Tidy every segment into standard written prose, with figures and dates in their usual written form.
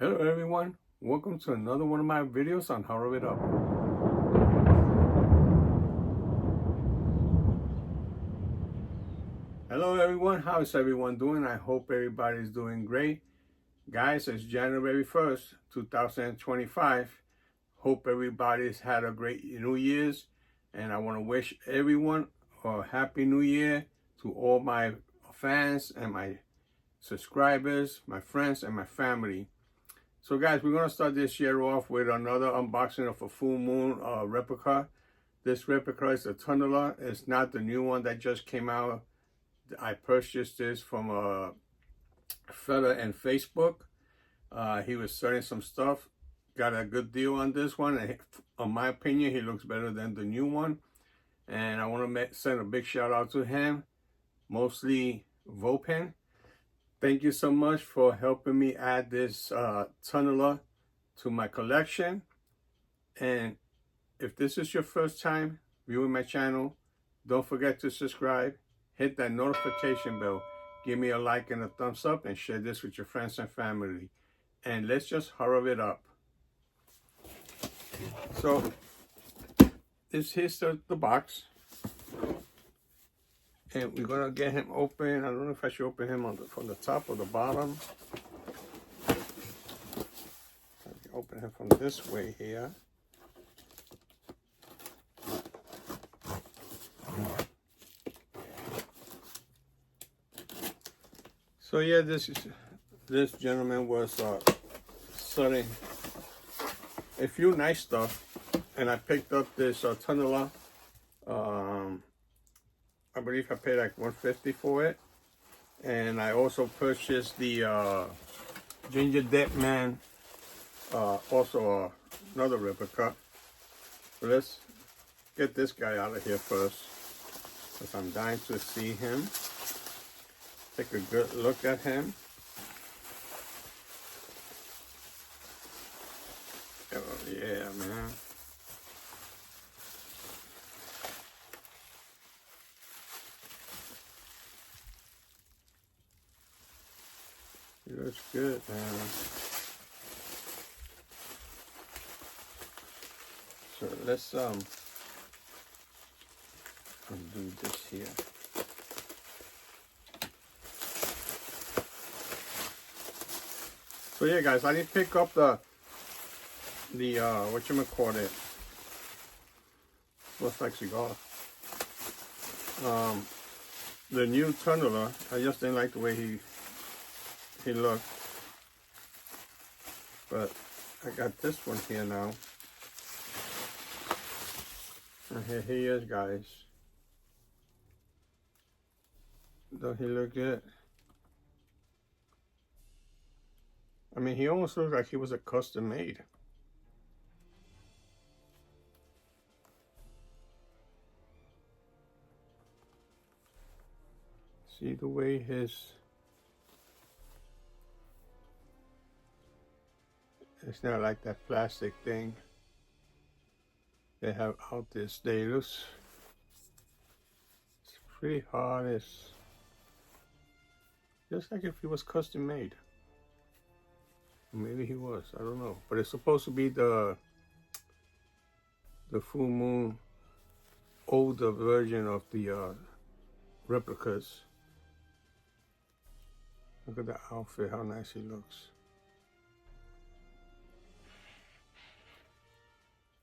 Hello everyone, welcome to another one of my videos on Horror It Up. Hello everyone, how's everyone doing? I hope everybody's doing great. Guys, it's January 1st, 2025. Hope everybody's had a great New Year's, and I want to wish everyone a Happy New Year to all my fans and my subscribers, my friends and my family. So guys, we're going to start this year off with another unboxing of a full moon replica. This replica is a Tunneler. It's not the new one that just came out. I purchased this from a fella in Facebook. He was selling some stuff. Got a good deal on this one. And in my opinion, he looks better than the new one. And I want to send a big shout out to him. Mostly Vopin. Thank you so much for helping me add this Tunneler to my collection. And if this is your first time viewing my channel, don't forget to subscribe, hit that notification bell, give me a like and a thumbs up, and share this with your friends and family. And let's just hurry it up. So here's the box. And we're gonna get him open. I don't know if I should open him from the top or the bottom. Open him from this way here. So yeah, this gentleman was selling a few nice stuff, and I picked up this Tunneler. I believe I paid like $150 for it, and I also purchased the Gingerdead Man, also another replica. So let's get this guy out of here first, because I'm dying to see him. Take a good look at him. Oh yeah, man. He looks good, man. So let's undo this here. So yeah, guys, I didn't pick up the whatchamacallit. Looks like cigar. The new Tunneler. I just didn't like the way he looked. But I got this one here now. And here he is, guys. Don't he look good? I mean, he almost looks like he was a custom made. See the way it's not like that plastic thing they have out these days. It's pretty hard. It's just like if he was custom made. Maybe he was, I don't know. But it's supposed to be the full moon older version of the replicas. Look at the outfit, how nice he looks.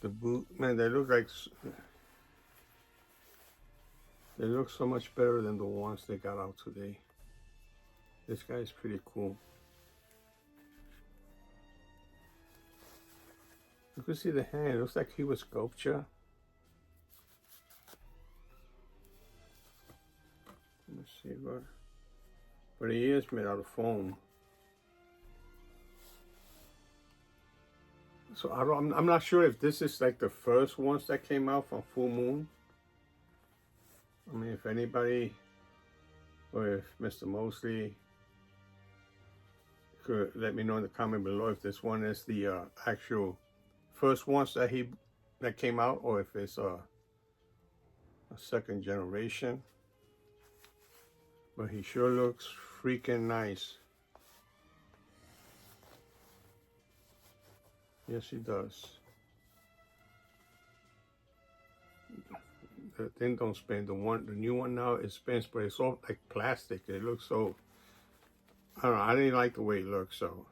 The boot, man, they look so much better than the ones they got out today. This guy is pretty cool. You can see the hand, it looks like he was sculpture. Let's see what, but he is made out of foam. So I'm not sure if this is like the first ones that came out from Full Moon. I mean, if anybody, or if Mr. Mosley could let me know in the comment below if this one is the actual first ones that came out, or if it's a second generation. But he sure looks freaking nice. Yes, she does. The thing don't spin. The new one now, it spins, but it's all like plastic. It looks so, I don't know, I didn't like the way it looks, so.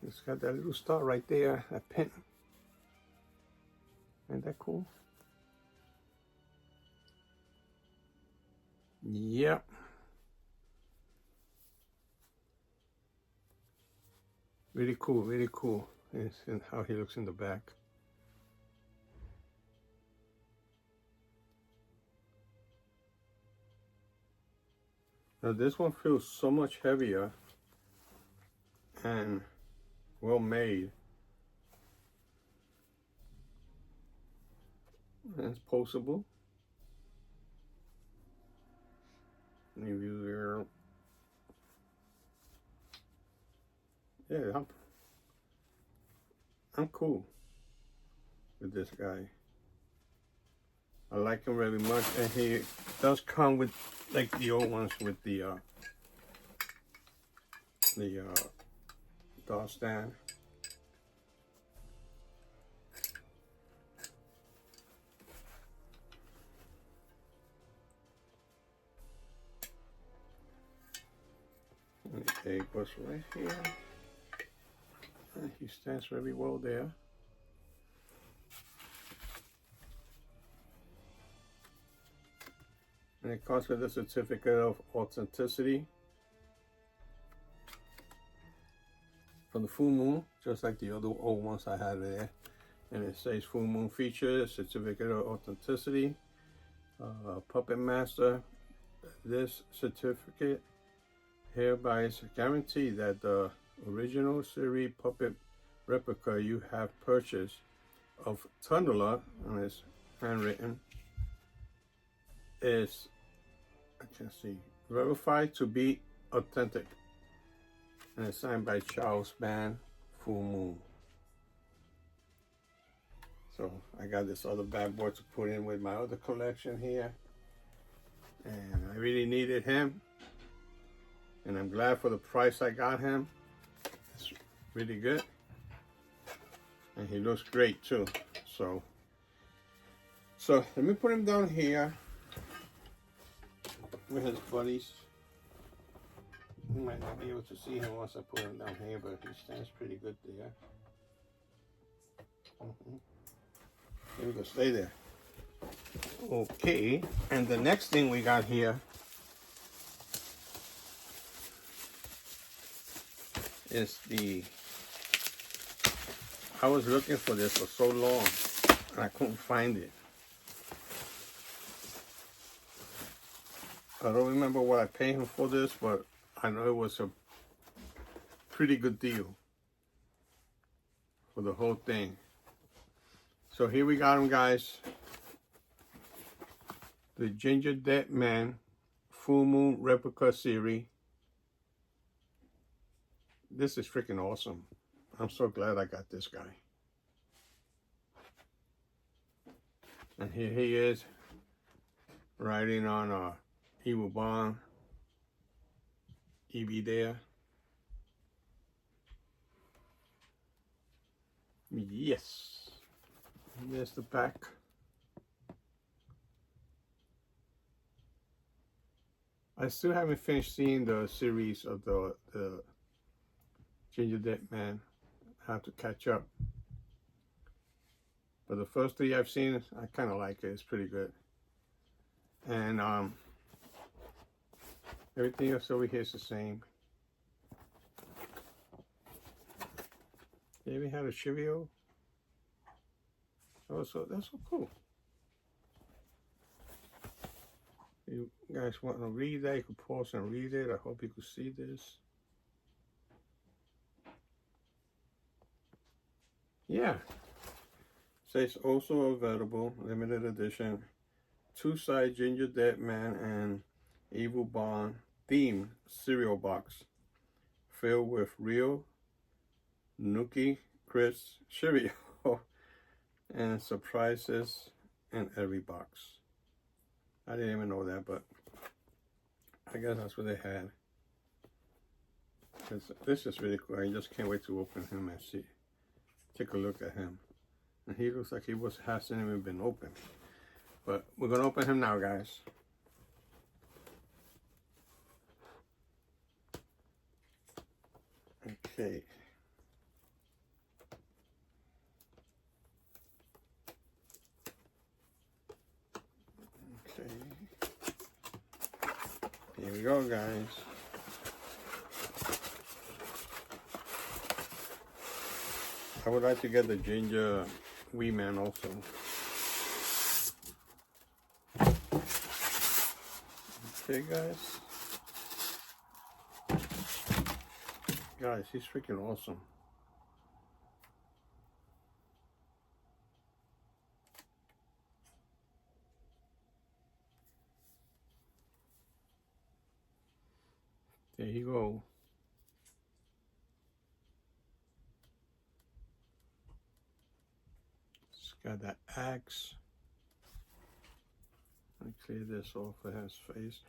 It's got that little star right there, that pin. Ain't that cool? Yep. Really cool, really cool. And how he looks in the back. Now this one feels so much heavier and well made. And it's postable. Review there. Yeah, I'm cool with this guy. I like him very much, and he does come with like the old ones with the doll stand. Okay, goes right here. And he stands very well there. And it comes with a certificate of authenticity from the full moon, just like the other old ones I had there. And it says full moon feature, certificate of authenticity, puppet master. This certificate hereby is a guarantee that the original series puppet replica you have purchased of Tunneler, and it's handwritten, is, I can't see, verified to be authentic. And it's signed by Charles Band, Full Moon. So I got this other bad boy to put in with my other collection here. And I really needed him. And I'm glad for the price I got him. It's really good. And he looks great too. So let me put him down here with his buddies. You might not be able to see him once I put him down here, but he stands pretty good there. There we go, stay there. Okay, and the next thing we got here is I was looking for this for so long and I couldn't find it. I don't remember what I paid him for this, but I know it was a pretty good deal for the whole thing. So here we got him, guys. The Gingerdead Man Full Moon Replica Series. This is freaking awesome. I'm so glad I got this guy. And here he is, riding on Evil Bond. Evie there. Yes. And there's the back. I still haven't finished seeing the series of the Gingerdead Man. I have to catch up. But the first three I've seen, I kind of like it. It's pretty good. And everything else over here is the same. They even had a Cheerio. Oh, so that's so cool. You guys want to read that? You can pause and read it. I hope you can see this. Yeah. Says also available, limited edition, two-side Gingerdead Man and Evil Bond themed cereal box filled with real Nookie Crisp cereal and surprises in every box. I didn't even know that, but I guess that's what they had. This is really cool. I just can't wait to open him and see. Take a look at him. And he looks like he hasn't even been opened. But we're gonna open him now, guys. Okay. Okay. Here we go, guys. I would like to get the Ginger Wee Man also. Okay, guys. Guys, he's freaking awesome. There you go. It's got that axe. Let me clear this off of his face.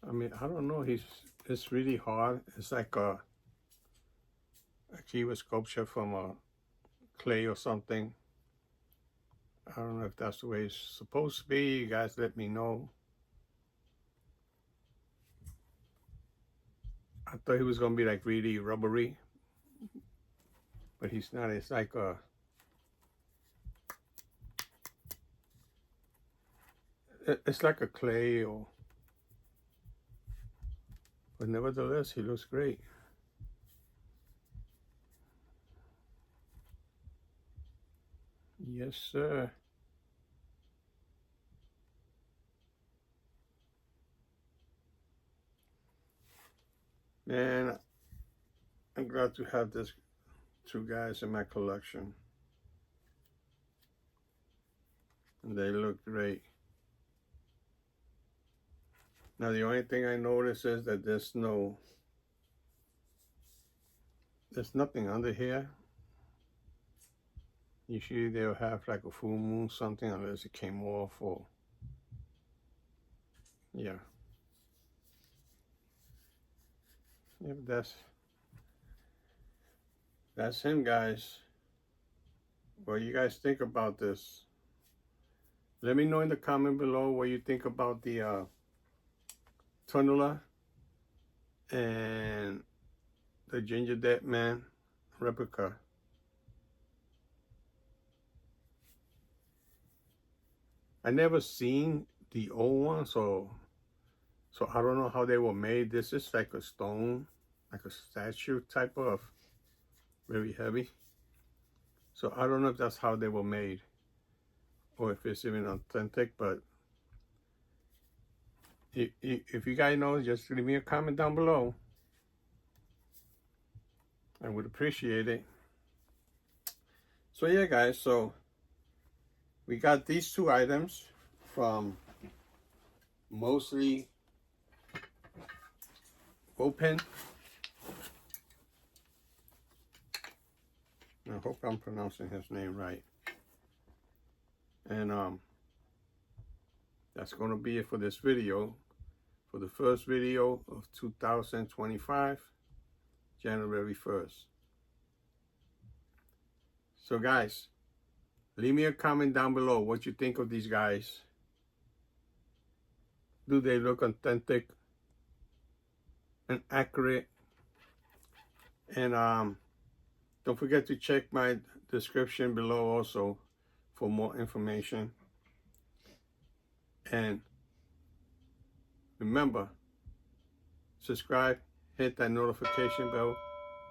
I mean, I don't know. It's really hard. It's like a kiwa sculpture from a clay or something. I don't know if that's the way it's supposed to be. You guys let me know. I thought he was gonna be like really rubbery, but he's not. It's like a clay, or but nevertheless, he looks great. Yes, sir. Man, I'm glad to have these two guys in my collection. And they look great. Now, the only thing I notice is that there's nothing under here. Usually they'll have like a full moon something, unless it came off, or yeah. Yeah, but that's him, guys. What do you guys think about this? Let me know in the comment below what you think about the Tunneler and the Gingerdead Man replica. I never seen the old one, so I don't know how they were made. This is like a stone, like a statue type of, very heavy. So I don't know if that's how they were made, or if it's even authentic. But if you guys know, just leave me a comment down below. I would appreciate it. So yeah, guys, so we got these two items from mostly Open. I hope I'm pronouncing his name right. And that's going to be it for this video. For the first video of 2025, January 1st. So guys, leave me a comment down below what you think of these guys. Do they look authentic and accurate? And don't forget to check my description below also for more information. And remember, subscribe, hit that notification bell,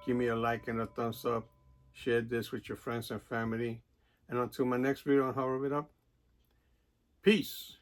give me a like and a thumbs up, share this with your friends and family. And until my next video on How to Rub It Up, peace.